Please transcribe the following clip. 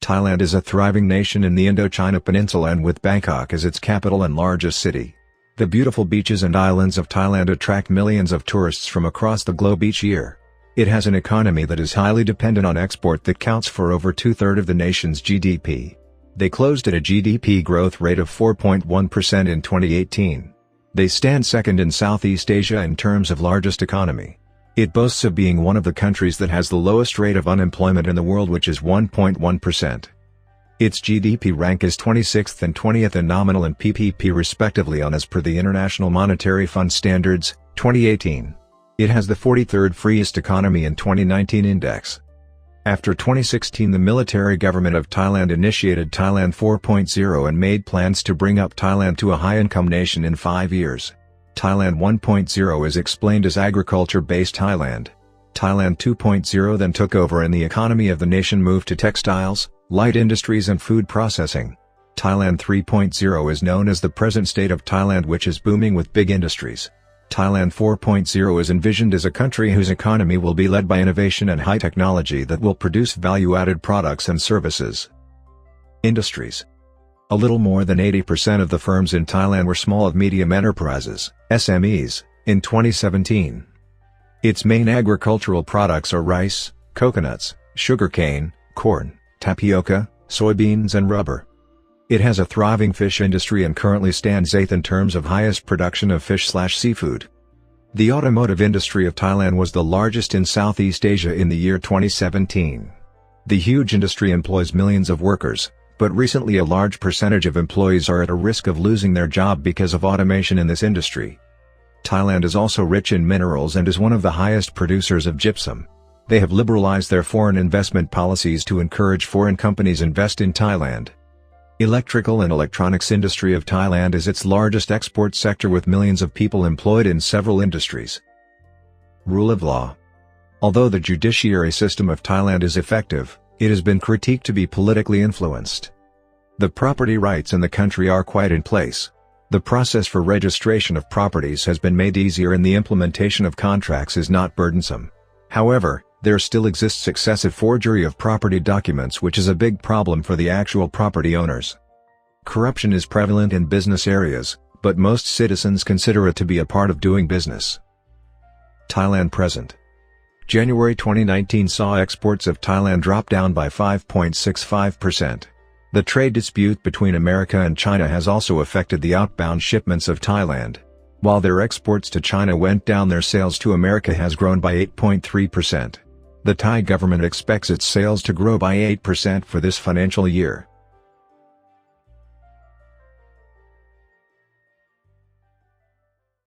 Thailand is a thriving nation in the Indochina Peninsula and with Bangkok as its capital and largest city. The beautiful beaches and islands of Thailand attract millions of tourists from across the globe each year. It has an economy that is highly dependent on export that counts for over two-thirds of the nation's GDP. They closed at a GDP growth rate of 4.1% in 2018. They stand second in Southeast Asia in terms of largest economy. It boasts of being one of the countries that has the lowest rate of unemployment in the world, which is 1.1%. Its GDP rank is 26th and 20th in nominal and PPP respectively on as per the International Monetary Fund standards, 2018. It has the 43rd freest economy in 2019 index. After 2016, the military government of Thailand initiated Thailand 4.0 and made plans to bring up Thailand to a high-income nation in 5 years. Thailand 1.0 is explained as agriculture-based Thailand. Thailand 2.0 then took over and the economy of the nation moved to textiles, light industries and food processing. Thailand 3.0 is known as the present state of Thailand, which is booming with big industries. Thailand 4.0 is envisioned as a country whose economy will be led by innovation and high technology that will produce value-added products and services. Industries. A little more than 80% of the firms in Thailand were small and medium enterprises, SMEs, in 2017. Its main agricultural products are rice, coconuts, sugarcane, corn, tapioca, soybeans and rubber. It has a thriving fish industry and currently stands 8th in terms of highest production of fish/seafood. The automotive industry of Thailand was the largest in Southeast Asia in the year 2017. The huge industry employs millions of workers, but recently a large percentage of employees are at a risk of losing their job because of automation in this industry. Thailand is also rich in minerals and is one of the highest producers of gypsum. They have liberalized their foreign investment policies to encourage foreign companies invest in Thailand. Electrical and electronics industry of Thailand is its largest export sector with millions of people employed in several industries. Rule of law. Although the judiciary system of Thailand is effective, it has been critiqued to be politically influenced. The property rights in the country are quite in place. The process for registration of properties has been made easier and the implementation of contracts is not burdensome. However, there still exists excessive forgery of property documents, which is a big problem for the actual property owners. Corruption is prevalent in business areas, but most citizens consider it to be a part of doing business. Thailand present. January 2019 saw exports of Thailand drop down by 5.65%. The trade dispute between America and China has also affected the outbound shipments of Thailand. While their exports to China went down, their sales to America has grown by 8.3%. The Thai government expects its sales to grow by 8% for this financial year.